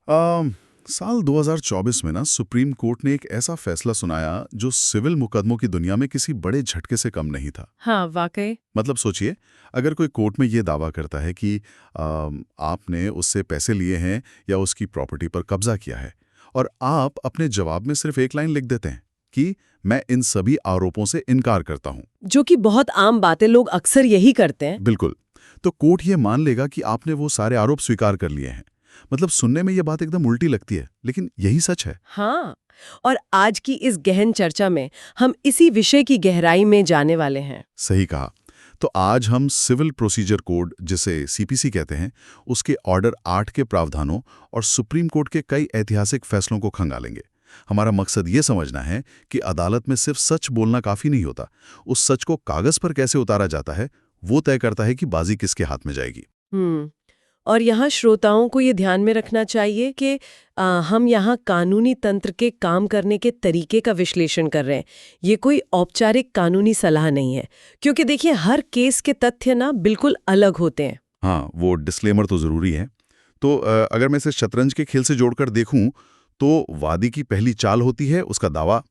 अम, साल 2024 में ना सुप्रीम कोर्ट ने एक ऐसा फैसला सुनाया जो सिविल मुकदमों की दुनिया में किसी बड़े झटके से कम नहीं था। हाँ, वाकई। मतलब सोचिए, अगर कोई कोर्ट में ये दावा करता है कि आपने उससे पैसे लिए हैं या उसकी प्रॉपर्टी पर कब्जा किया है, और आप अपने जवाब में सिर्फ एक लाइन लिख देते हैं कि मैं इन सभी आरोपों से इनकार करता हूं। जो कि बहुत आम बात है, लोग अक्सर यही करते हैं। बिल्कुल। तो कोर्ट ये मान लेगा कि आपने वो सारे आरोप स्वीकार कर लिए हैं। मतलब सुनने में ये बात एकदम उल्टी लगती है, लेकिन यही सच है। हाँ, और आज की इस गहन चर्चा में हम इसी विषय की गहराई में जाने वाले हैं। सही कहा। तो आज हम सिविल प्रोसीजर कोड, जिसे सीपीसी कहते हैं, उसके ऑर्डर 8 के प्रावधानों और सुप्रीम कोर्ट के कई ऐतिहासिक फैसलों को खंगालेंगे। हमारा मकसद ये समझना है कि अदालत में सिर्फ सच बोलना काफी नहीं होता। उस सच को कागज पर कैसे उतारा जाता है, वो तय करता है कि बाजी किसके हाथ में जाएगी। हम्म। और यहाँ श्रोताओं को ये ध्यान में रखना चाहिए कि हम यहाँ कानूनी तंत्र के काम करने के तरीके का विश्लेषण कर रहे हैं। ये कोई औपचारिक कानूनी सलाह नहीं है, क्योंकि देखिए हर केस के तथ्य ना बिल्कुल अलग होते हैं। हाँ, वो डिस्क्लेमर तो जरूरी है। तो अगर मैं इसे शतरंज के खेल से जोड़कर देखूं, तो वादी की पहली चाल होती है उसका दावा,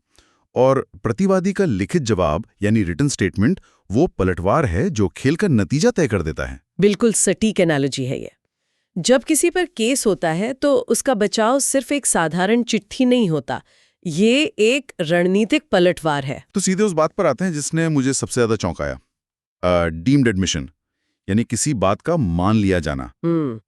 और प्रतिवादी का लिखित जवाब यानी रिटन स्टेटमेंट वो पलटवार है जो खेल का नतीजा तय कर देता है। बिल्कुल सटीक एनालॉजी है ये। जब किसी पर केस होता है तो उसका बचाव सिर्फ एक साधारण चिट्ठी नहीं होता, ये एक रणनीतिक पलटवार है। तो सीधे उस बात पर आते हैं जिसने मुझे सबसे ज्यादा चौंकाया, डीम्ड एडमिशन, यानी किसी बात का मान लिया जाना। हम्म।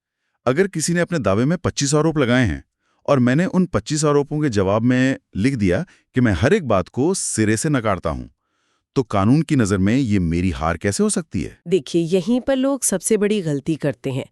अगर किसी ने अपने दावे में 25 आरोप लगाए हैं और मैंने उन 25 आरोपों के जवाब में लिख दिया कि मैं हर एक बात को सिरे से नकारता हूं, तो कानून की नजर में ये मेरी हार कैसे हो सकती है? देखिए यहीं पर लोग सबसे बड़ी गलती करते हैं,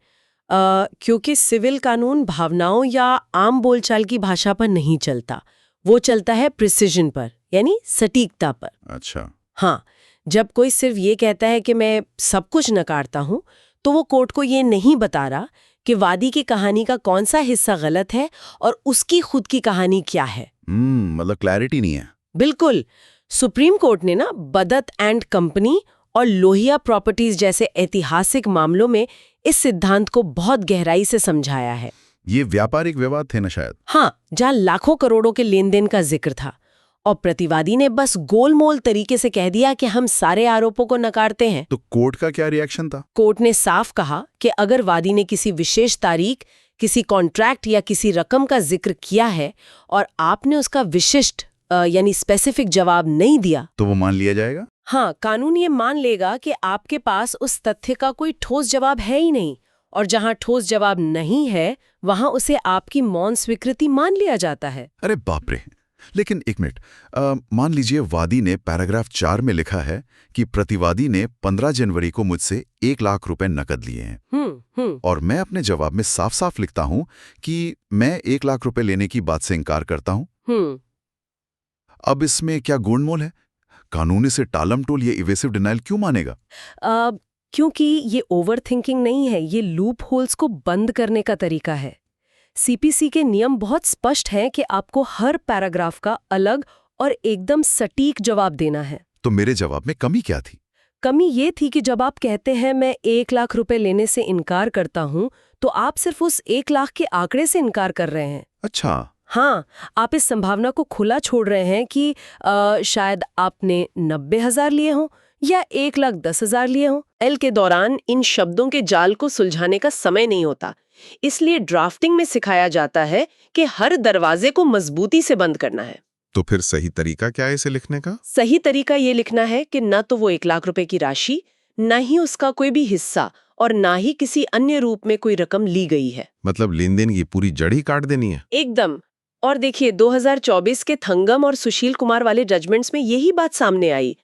क्योंकि सिविल कानून भावनाओं या आम बोलचाल की भाषा पर नहीं चलता। वो चलता है प्रिसिजन पर, यानी सटीकता पर। अच्छा। हाँ, जब कोई सिर्फ ये कहता है कि मैं सब कुछ नकारता हूं, तो वो कोर्ट को ये नहीं बता रहा कि वादी की कहानी का कौन सा हिस्सा गलत है और उसकी खुद की कहानी क्या है। मतलब क्लैरिटी नहीं है। बिल्कुल। सुप्रीम कोर्ट ने ना बदत एंड कंपनी और लोहिया प्रॉपर्टीज जैसे ऐतिहासिक मामलों में इस सिद्धांत को बहुत गहराई से समझाया है। ये व्यापारिक विवाद थे ना शायद? हाँ, जहां लाखों करोड़ों के लेन देन का जिक्र था और प्रतिवादी ने बस गोलमोल तरीके से कह दिया कि हम सारे आरोपों को नकारते हैं। तो कोर्ट का क्या रिएक्शन था? कोर्ट ने साफ कहा कि अगर वादी ने किसी विशेष तारीख, किसी कॉन्ट्रैक्ट या किसी रकम का जिक्र किया है और आपने उसका विशिष्ट यानी स्पेसिफिक जवाब नहीं दिया, तो वो मान लिया जाएगा। हाँ, कानून ये मान लेगा कि आपके पास उस तथ्य का कोई ठोस जवाब है ही नहीं, और जहां ठोस जवाब नहीं है वहां उसे आपकी मौन स्वीकृति मान लिया जाता है। अरे बाप रे! लेकिन एक मिनट, मान लीजिए वादी ने पैराग्राफ 4 में लिखा है कि प्रतिवादी ने 15 जनवरी को मुझसे 1 लाख रुपए नकद लिए हैं, और मैं अपने जवाब में साफ साफ लिखता हूं कि मैं 1 लाख रुपए लेने की बात से इनकार करता हूं। अब इसमें क्या गोलमोल है? कानून इसे टालमटोल या इवेसिव डिनायल क्यों मानेगा? क्योंकि ये ओवर थिंकिंग नहीं है, ये लूप होल्स को बंद करने का तरीका है। सीपीसी के नियम बहुत स्पष्ट हैं कि आपको हर पैराग्राफ का अलग और एकदम सटीक जवाब देना है। तो मेरे जवाब में कमी क्या थी? कमी ये थी कि जब आप कहते हैं मैं 1 लाख रुपए लेने से इनकार करता हूं, तो आप सिर्फ उस 1 लाख के आंकड़े से इनकार कर रहे हैं। अच्छा। हाँ, आप इस संभावना को खुला छोड़ रहे हैं कि शायद आपने 90,000 लिए हों या 1,10,000 लिए हों। एल के दौरान इन शब्दों के जाल को सुलझाने का समय नहीं होता, इसलिए ड्राफ्टिंग में सिखाया जाता है कि हर दरवाजे को मजबूती से बंद करना है। तो फिर सही तरीका क्या है इसे लिखने का? सही तरीका ये लिखना है कि न तो वो 1 लाख रुपए की राशि, न ही उसका कोई भी हिस्सा, और ना ही किसी अन्य रूप में कोई रकम ली गई है। मतलब लेन देन की पूरी जड़ ही काट देनी है? एकदम। और देखिए 2024 के थंगम और सुशील कुमार वाले जजमेंट्स में यही बात सामने आई।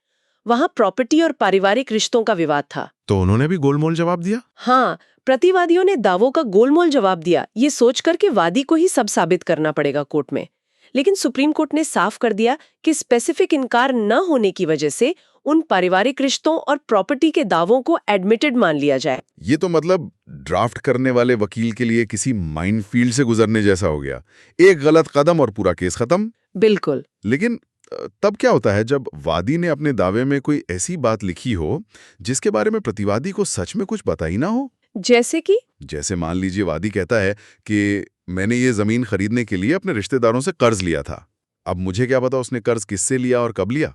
वहां प्रॉपर्टी और पारिवारिक रिश्तों का विवाद था। तो उन्होंने भी गोलमोल जवाब दिया? हाँ, प्रतिवादियों ने दावों का गोलमोल जवाब दिया, ये सोचकर कि वादी को ही सब साबित करना पड़ेगा कोर्ट में। लेकिन सुप्रीम कोर्ट ने साफ कर दिया कि स्पेसिफिक इनकार न होने की वजह से उन पारिवारिक रिश्तों और प्रॉपर्टी के दावों को एडमिटेड मान लिया जाए। ये तो मतलब ड्राफ्ट करने वाले वकील के लिए किसी माइनफील्ड से गुजरने जैसा हो गया। एक गलत कदम और पूरा केस खत्म। बिल्कुल। लेकिन तब क्या होता है जब वादी ने अपने दावे में कोई ऐसी बात लिखी हो जिसके बारे में प्रतिवादी को सच में कुछ पता ही ना हो? जैसे कि? जैसे मान लीजिए वादी कहता है कि मैंने ये जमीन खरीदने के लिए अपने रिश्तेदारों से कर्ज लिया था। अब मुझे क्या पता उसने कर्ज किससे लिया और कब लिया।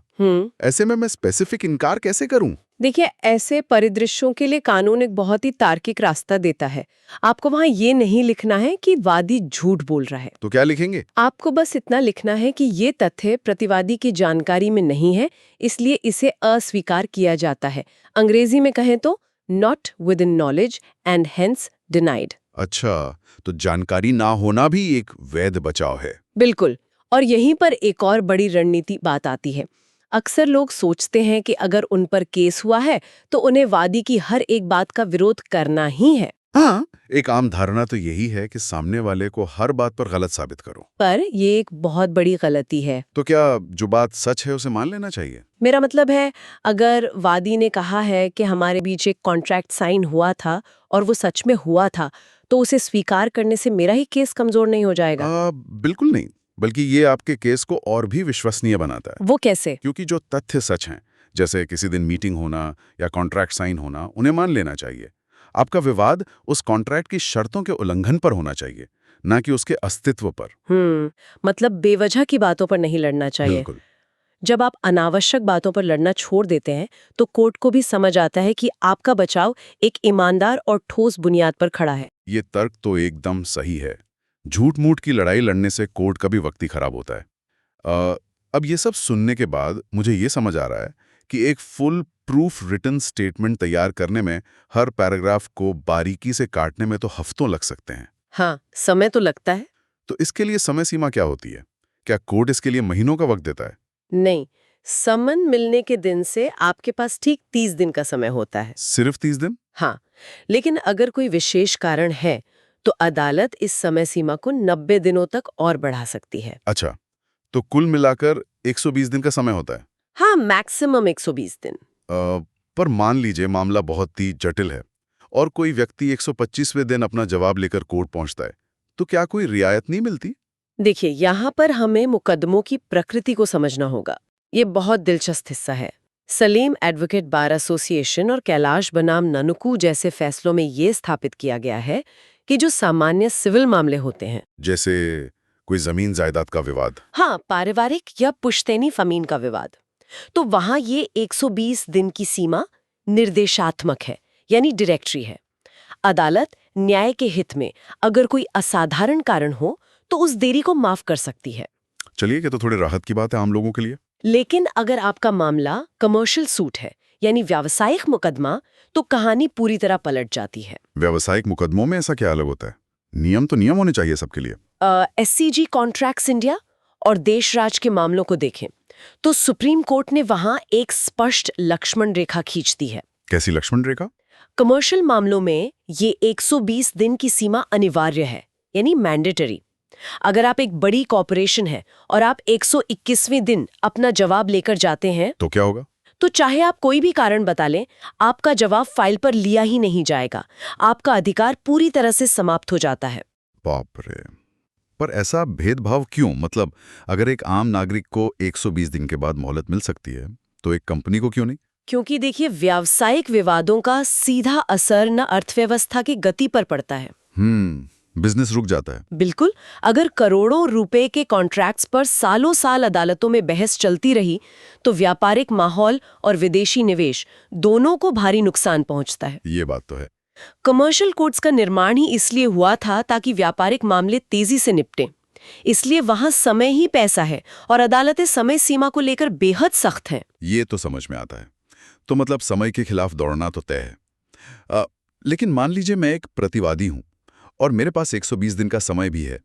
ऐसे में मैं स्पेसिफिक इनकार कैसे करूं? देखिए, ऐसे परिदृश्यों के लिए कानून एक बहुत ही तार्किक रास्ता देता है। आपको वहाँ ये नहीं लिखना है कि वादी झूठ बोल रहा है। तो क्या लिखेंगे? आपको बस इतना लिखना है कि ये तथ्य प्रतिवादी की जानकारी में नहीं है, इसलिए इसे अस्वीकार किया जाता है। अंग्रेजी में कहें तो not with in knowledge and hence denied. अच्छा, तो जानकारी ना होना भी एक वैध बचाव है। बिल्कुल। और यहीं पर एक और बड़ी रणनीति बात आती है। अक्सर लोग सोचते हैं कि अगर उन पर केस हुआ है तो उन्हें वादी की हर एक बात का विरोध करना ही है। हाँ, एक आम धारणा तो यही है कि सामने वाले को हर बात पर गलत साबित करो। पर ये एक बहुत बड़ी गलती है। तो क्या जो बात सच है उसे मान लेना चाहिए? मेरा मतलब है, अगर वादी ने कहा है कि हमारे बीच एक कॉन्ट्रैक्ट साइन हुआ था और वो सच में हुआ था, तो उसे स्वीकार करने से मेरा ही केस कमजोर नहीं हो जाएगा। बिल्कुल नहीं, बल्कि ये आपके केस को और भी विश्वसनीय बनाता है। वो कैसे? क्योंकि जो तथ्य सच हैं, जैसे किसी दिन मीटिंग होना या कॉन्ट्रैक्ट साइन होना, उन्हें मान लेना चाहिए। आपका विवाद उस कॉन्ट्रैक्ट की शर्तों के उल्लंघन पर होना चाहिए, ना कि उसके अस्तित्व पर। मतलब बेवजह की बातों पर नहीं लड़ना चाहिए। बिल्कुल। जब आप अनावश्यक बातों पर लड़ना छोड़ देते हैं तो कोर्ट को भी समझ आता है कि आपका बचाव एक ईमानदार और ठोस बुनियाद पर खड़ा है। ये तर्क तो एकदम सही है। झूठ मूठ की लड़ाई लड़ने से कोर्ट का भी वक्त ही खराब होता है। अब ये सब सुनने के बाद मुझे ये समझ आ रहा है कि एक फुल प्रूफ रिटन स्टेटमेंट तैयार करने में हर पैराग्राफ को बारीकी से काटने में तो हफ्तों लग सकते हैं। हाँ, समय तो लगता है। तो इसके लिए समय सीमा क्या होती है? क्या कोर्ट इसके लिए महीनों का वक्त देता है? नहीं, समन मिलने के दिन से आपके पास ठीक 30 दिन का समय होता है। सिर्फ 30 दिन? हाँ, लेकिन अगर कोई विशेष कारण है तो अदालत इस समय सीमा को 90 दिनों तक और बढ़ा सकती है। अच्छा, तो कुल मिलाकर 120 दिन का समय होता है। हाँ, मैक्सिमम 120 दिन। पर मान लीजिए मामला बहुत ही जटिल है और कोई व्यक्ति 125वें दिन अपना जवाब लेकर कोर्ट पहुंचता है, तो क्या कोई रियायत नहीं मिलती? देखिए, यहाँ पर हमें मुकदमों की प्रकृति को समझना होगा। ये बहुत दिलचस्प हिस्सा है। सलीम एडवोकेट बार एसोसिएशन और कैलाश बनाम ननुकू जैसे फैसलों में ये स्थापित किया गया है कि जो सामान्य सिविल मामले होते हैं, जैसे कोई जमीन जायदाद का विवाद, हाँ, पारिवारिक या पुश्तैनी फमीन का विवाद, तो वहां ये 120 दिन की सीमा निर्देशात्मक है, यानी डायरेक्टरी है। अदालत न्याय के हित में अगर कोई असाधारण कारण हो तो उस देरी को माफ कर सकती है। चलिए कि तो थोड़ी राहत की बात है आम लोगों के लिए। लेकिन अगर आपका मामला कमर्शियल सूट है, यानी व्यावसायिक मुकदमा, तो कहानी पूरी तरह पलट जाती है। व्यावसायिक मुकदमों में ऐसा क्या अलग होता है? नियम तो नियम होने चाहिए सबके लिए। SCG कॉन्ट्रैक्ट्स इंडिया और देशराज के मामलों को देखें तो सुप्रीम कोर्ट ने वहां एक स्पष्ट लक्ष्मण रेखा खींच दी है। कैसी लक्ष्मण रेखा? कमर्शियल मामलों में ये 120 दिन की सीमा अनिवार्य है, यानी मैंडेटरी। अगर आप एक बड़ी कॉर्पोरेशन है और आप 121वें दिन अपना जवाब लेकर जाते हैं तो क्या होगा? तो चाहे आप कोई भी कारण बता लें, आपका जवाब फाइल पर लिया ही नहीं जाएगा। आपका अधिकार पूरी तरह से समाप्त हो जाता है। बाप रे! पर ऐसा भेदभाव क्यों? मतलब अगर एक आम नागरिक को 120 दिन के बाद मोहलत मिल सकती है, तो एक कंपनी को क्यों नहीं? क्योंकि देखिए, व्यावसायिक विवादों का सीधा असर न अर्थव्यवस्था की गति पर पड़ता है। बिजनेस रुक जाता है। बिल्कुल। अगर करोड़ों रुपए के कॉन्ट्रैक्ट्स पर सालों साल अदालतों में बहस चलती रही तो व्यापारिक माहौल और विदेशी निवेश दोनों को भारी नुकसान पहुंचता है। ये बात तो है। कमर्शियल कोर्ट्स का निर्माण ही इसलिए हुआ था ताकि व्यापारिक मामले तेजी से निपटें। इसलिए वहां समय ही पैसा है और अदालतें समय सीमा को लेकर बेहद सख्त हैं। ये तो समझ में आता है। तो मतलब समय के खिलाफ दौड़ना तो तय है। लेकिन मान लीजिए मैं एक प्रतिवादी हूं और मेरे पास 120 दिन का समय भी है।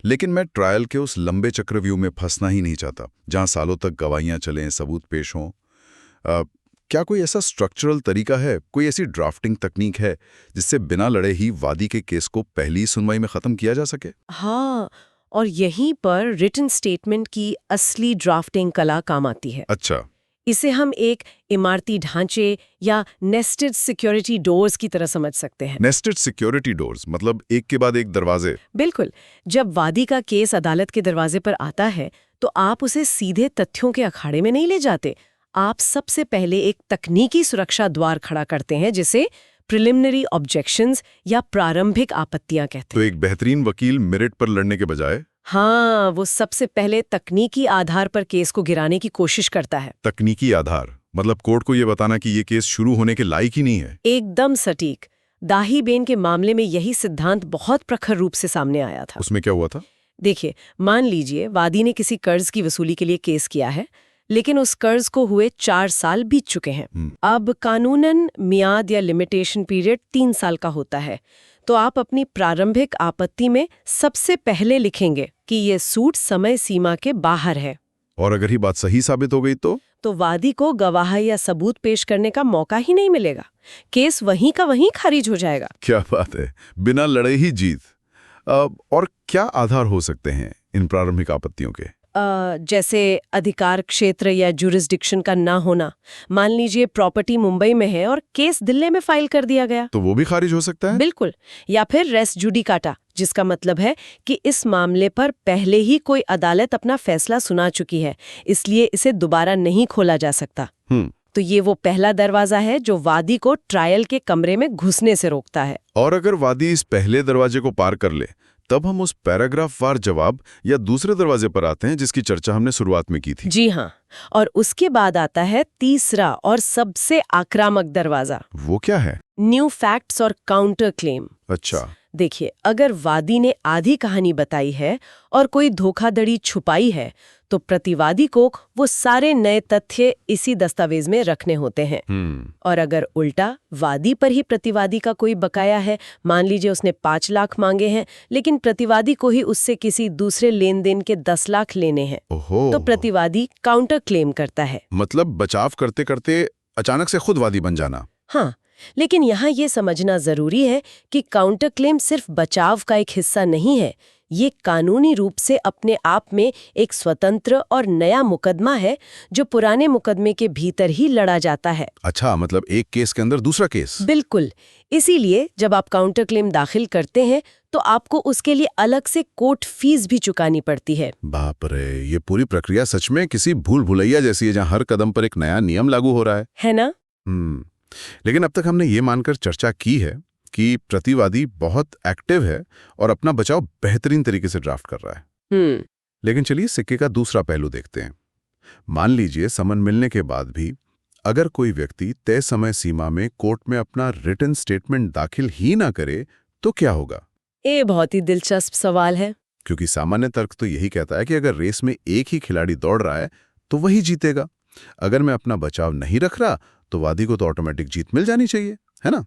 लेकिन मैं ट्रायल के उस लंबे चक्रव्यूह में फंसना ही नहीं चाहता, जहां सालों तक गवाहियां चलें, सबूत पेश हों। क्या कोई ऐसा स्ट्रक्चरल तरीका है, कोई ऐसी ड्राफ्टिंग तकनीक है जिससे बिना लड़े ही वादी के केस को पहली सुनवाई में खत्म किया जा सके? हाँ, और यहीं पर रिटन स्टेटमेंट की असली ड्राफ्टिंग कला काम आती है। अच्छा। इसे हम एक इमारती ढांचे या नेस्टेड सिक्योरिटी डोर्स की तरह समझ सकते हैं। नेस्टेड सिक्योरिटी डोर्स मतलब एक के बाद एक दरवाजे? बिल्कुल। जब वादी का केस अदालत के दरवाजे पर आता है तो आप उसे सीधे तथ्यों के अखाड़े में नहीं ले जाते। आप सबसे पहले एक तकनीकी सुरक्षा द्वार खड़ा करते हैं जिसे प्रिलिमिनरी ऑब्जेक्शंस या प्रारंभिक आपत्तियां कहते तो एक बेहतरीन वकील मेरिट पर लड़ने के बजाय हैं। हाँ, वो सबसे पहले तकनीकी आधार पर केस को गिराने की कोशिश करता है। तकनीकी आधार मतलब कोर्ट को ये बताना कि ये केस शुरू होने के लायक ही नहीं है। एकदम सटीक। दाही बेन के मामले में यही सिद्धांत बहुत प्रखर रूप से सामने आया था। उसमें क्या हुआ था? देखिए, मान लीजिए वादी ने किसी कर्ज की वसूली के लिए केस किया है, लेकिन उस कर्ज को हुए 4 साल बीत चुके हैं। अब कानूनन मियाद या लिमिटेशन पीरियड 3 साल का होता है। तो आप अपनी प्रारंभिक आपत्ति में सबसे पहले लिखेंगे कि ये सूट समय सीमा के बाहर है। और अगर ही बात सही साबित हो गई तो वादी को गवाह या सबूत पेश करने का मौका ही नहीं मिलेगा। केस वहीं का वहीं खारिज हो जाएगा। क्या बात है, बिना लड़े ही जीत। और क्या आधार हो सकते हैं इन प्रारंभिक आपत्तियों के? जैसे अधिकार क्षेत्र या जुरिस्डिक्शन का ना होना। मान लीजिए प्रॉपर्टी मुंबई में है और केस दिल्ली में फाइल कर दिया गया, तो वो भी खारिज हो सकता है? बिल्कुल। या फिर रेस जुडिकाटा, जिसका मतलब है कि इस मामले पर पहले ही कोई अदालत अपना फैसला सुना चुकी है, इसलिए इसे दोबारा नहीं खोला जा सकता। तो ये वो पहला दरवाजा है जो वादी को ट्रायल के कमरे में घुसने से रोकता है। और अगर वादी इस पहले दरवाजे को पार कर ले, तब हम उस पैराग्राफ वार जवाब या दूसरे दरवाजे पर आते हैं जिसकी चर्चा हमने शुरुआत में की थी। जी हाँ, और उसके बाद आता है तीसरा और सबसे आक्रामक दरवाजा। वो क्या है? न्यू फैक्ट्स और काउंटर क्लेम। अच्छा। देखिए, अगर वादी ने आधी कहानी बताई है और कोई धोखाधड़ी छुपाई है, तो प्रतिवादी को वो सारे नए तथ्य इसी दस्तावेज में रखने होते हैं। और अगर उल्टा वादी पर ही प्रतिवादी का कोई बकाया है, मान लीजिए उसने 5 लाख मांगे हैं, लेकिन प्रतिवादी को ही उससे किसी दूसरे लेन देन के 10 लाख लेने हैं, तो प्रतिवादी काउंटर क्लेम करता है। मतलब बचाव करते करते अचानक से खुद वादी बन जाना। हाँ, लेकिन यहाँ ये समझना जरूरी है कि काउंटर क्लेम सिर्फ बचाव का एक हिस्सा नहीं है। ये कानूनी रूप से अपने आप में एक स्वतंत्र और नया मुकदमा है जो पुराने मुकदमे के भीतर ही लड़ा जाता है। अच्छा, मतलब एक केस के अंदर दूसरा केस। बिल्कुल। इसीलिए जब आप काउंटर क्लेम दाखिल करते हैं तो आपको उसके लिए अलग से कोर्ट फीस भी चुकानी पड़ती है। बाप रे, ये पूरी प्रक्रिया सच में किसी भूल भुलैया जैसी है, जहाँ हर कदम पर एक नया नियम लागू हो रहा है ना? लेकिन अब तक हमने ये मानकर चर्चा की है कि प्रतिवादी बहुत एक्टिव है और अपना बचाव बेहतरीन तरीके से ड्राफ्ट कर रहा है। लेकिन चलिए सिक्के का दूसरा पहलू देखते हैं। मान लीजिए समन मिलने के बाद भी अगर कोई व्यक्ति तय समय सीमा में कोर्ट में अपना रिटन स्टेटमेंट दाखिल ही ना करे तो क्या होगा? ये बहुत ही दिलचस्प सवाल है, क्योंकि सामान्य तर्क तो यही कहता है कि अगर रेस में एक ही खिलाड़ी दौड़ रहा है तो वही जीतेगा। अगर मैं अपना बचाव नहीं रख रहा तो वादी को तो ऑटोमेटिक जीत मिल जानी चाहिए, है ना?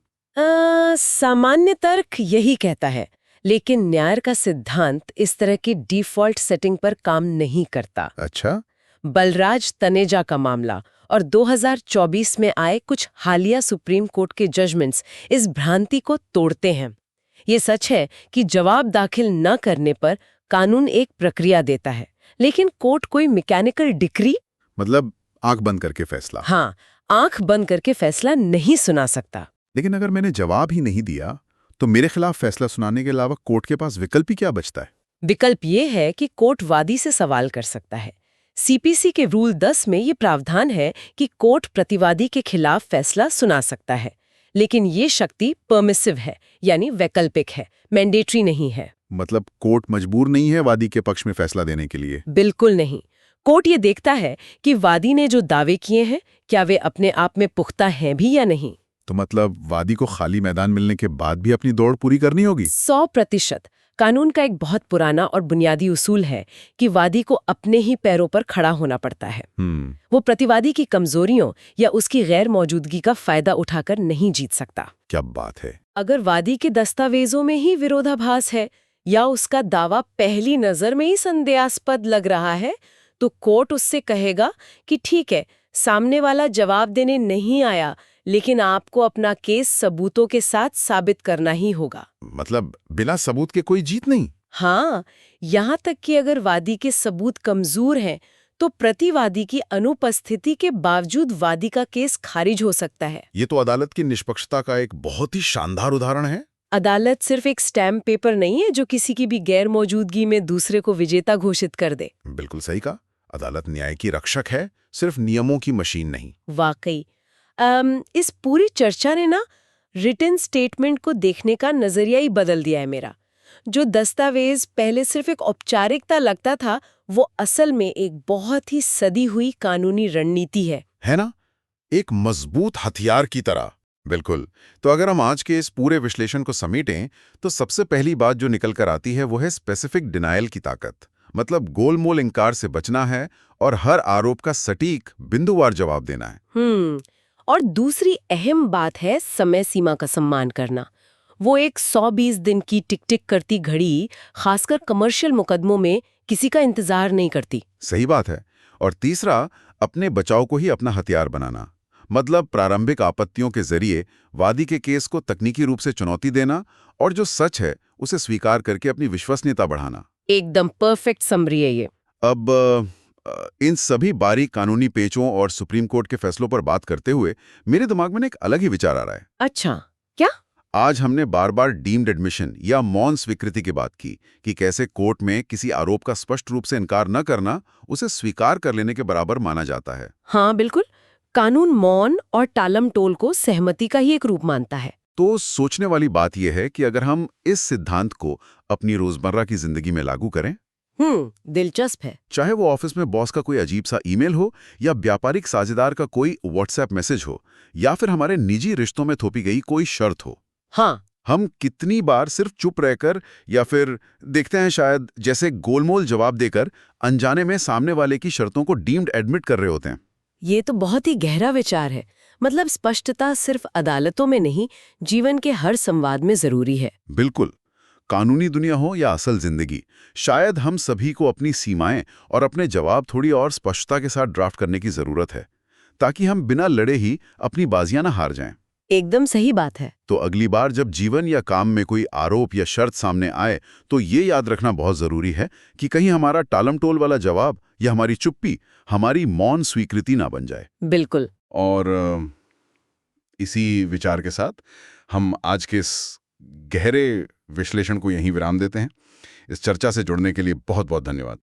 सामान्य तर्क यही कहता है, लेकिन न्याय का सिद्धांत इस तरह की डिफॉल्ट सेटिंग पर काम नहीं करता। अच्छा। बलराज तनेजा का मामला और 2024 में आए कुछ हालिया सुप्रीम कोर्ट के जजमेंट्स इस भ्रांति को तोड़ते हैं। ये सच है कि जवाब दाखिल न करने पर कानून एक प्रक्रिया देता है, लेकिन कोर्ट कोई मैकेनिकल डिक्री, मतलब आंख बंद करके फैसला। हाँ, आंख बंद करके फैसला नहीं सुना सकता। लेकिन अगर मैंने जवाब ही नहीं दिया तो मेरे खिलाफ फैसला सुनाने के अलावा कोर्ट के पास विकल्प ही क्या बचता है? विकल्प ये है कि कोर्ट वादी से सवाल कर सकता है। सीपीसी के रूल 10 में ये प्रावधान है कि कोर्ट प्रतिवादी के खिलाफ फैसला सुना सकता है, लेकिन ये शक्ति परमिसिव है, यानी वैकल्पिक है, मैंडेटरी नहीं है। मतलब कोर्ट मजबूर नहीं है वादी के पक्ष में फैसला देने के लिए? बिल्कुल नहीं। कोर्ट ये देखता है कि वादी ने जो दावे किए हैं क्या वे अपने आप में पुख्ता हैं भी या नहीं। तो मतलब वादी को खाली मैदान मिलने के बाद भी अपनी दौड़ पूरी करनी होगी? 100%। कानून का एक बहुत पुराना और बुनियादी उसूल है कि वादी को अपने ही पैरों पर खड़ा होना पड़ता है। वो प्रतिवादी की कमजोरियों या उसकी गैर मौजूदगी का फायदा उठाकर नहीं जीत सकता। क्या बात है। अगर वादी के दस्तावेजों में ही विरोधाभास है या उसका दावा पहली नजर में ही संदेहास्पद लग रहा है, तो कोर्ट उससे कहेगा कि ठीक है, सामने वाला जवाब देने नहीं आया, लेकिन आपको अपना केस सबूतों के साथ साबित करना ही होगा। मतलब बिना सबूत के कोई जीत नहीं? हाँ, यहाँ तक कि अगर वादी के सबूत कमजोर हैं, तो प्रतिवादी की अनुपस्थिति के बावजूद वादी का केस खारिज हो सकता है। ये तो अदालत की निष्पक्षता का एक बहुत ही शानदार उदाहरण है। अदालत सिर्फ एक स्टैम्प पेपर नहीं है जो किसी की भी गैर मौजूदगी में दूसरे को विजेता घोषित कर दे। बिल्कुल सही कहा। अदालत न्याय की रक्षक है, सिर्फ नियमों की मशीन नहीं। वाकई। इस पूरी चर्चा ने ना रिटन स्टेटमेंट को देखने का नजरिया ही बदल दिया है मेरा। जो दस्तावेज पहले सिर्फ एक औपचारिकता लगता था, वो असल में एक बहुत ही सदी हुई कानूनी रणनीति है ना? एक मजबूत हथियार की तरह। बिल्कुल। तो अगर हम आज के इस पूरे विश्लेषण को समेटें, तो सबसे पहली बात जो निकल कर आती है वो है स्पेसिफिक डिनायल की ताकत। मतलब गोलमोल इंकार से बचना है और हर आरोप का सटीक बिंदुवार जवाब देना है। और दूसरी अहम बात है समय सीमा का सम्मान करना। वो एक 120 दिन की टिक टिक करती घड़ी खासकर कमर्शियल मुकदमों में किसी का इंतजार नहीं करती। सही बात है। और तीसरा, अपने बचाव को ही अपना हथियार बनाना। मतलब प्रारंभिक आपत्तियों के जरिए वादी के केस को तकनीकी रूप से चुनौती देना और जो सच है उसे स्वीकार करके अपनी विश्वसनीयता बढ़ाना। एकदम परफेक्ट समरी है ये। अब इन सभी बारीक कानूनी पेचों और सुप्रीम कोर्ट के फैसलों पर बात करते हुए मेरे दिमाग में एक अलग ही विचार आ रहा है। अच्छा, क्या? आज हमने बार बार डीम्ड एडमिशन या मौन स्वीकृति की बात की कि कैसे कोर्ट में किसी आरोप का स्पष्ट रूप से इनकार न करना उसे स्वीकार कर लेने के बराबर माना जाता है। हाँ बिल्कुल, कानून मौन और टालम टोल को सहमति का ही एक रूप मानता है। तो सोचने वाली बात यह है कि अगर हम इस सिद्धांत को अपनी रोजमर्रा की जिंदगी में लागू करें, दिलचस्प है। चाहे वो ऑफिस में बॉस का कोई अजीब सा ईमेल हो या व्यापारिक साझेदार का कोई व्हाट्सएप मैसेज हो या फिर हमारे निजी रिश्तों में थोपी गई कोई शर्त हो, हाँ, हम कितनी बार सिर्फ चुप रहकर या फिर देखते हैं शायद जैसे गोलमोल जवाब देकर अनजाने में सामने वाले की शर्तों को डीम्ड एडमिट कर रहे होते हैं। ये तो बहुत ही गहरा विचार है। मतलब स्पष्टता सिर्फ अदालतों में नहीं, जीवन के हर संवाद में जरूरी है। बिल्कुल। कानूनी दुनिया हो या असल जिंदगी, शायद हम सभी को अपनी सीमाएं और अपने जवाब थोड़ी और स्पष्टता के साथ ड्राफ्ट करने की जरूरत है, ताकि हम बिना लड़े ही अपनी बाजियां ना हार जाएं। एकदम सही बात है। तो अगली बार जब जीवन या काम में कोई आरोप या शर्त सामने आए, तो ये याद रखना बहुत जरूरी है कि कहीं हमारा टालमटोल वाला जवाब या हमारी चुप्पी हमारी मौन स्वीकृति ना बन जाए। बिल्कुल। और इसी विचार के साथ हम आज के इस गहरे विश्लेषण को यहीं विराम देते हैं। इस चर्चा से जुड़ने के लिए बहुत बहुत धन्यवाद।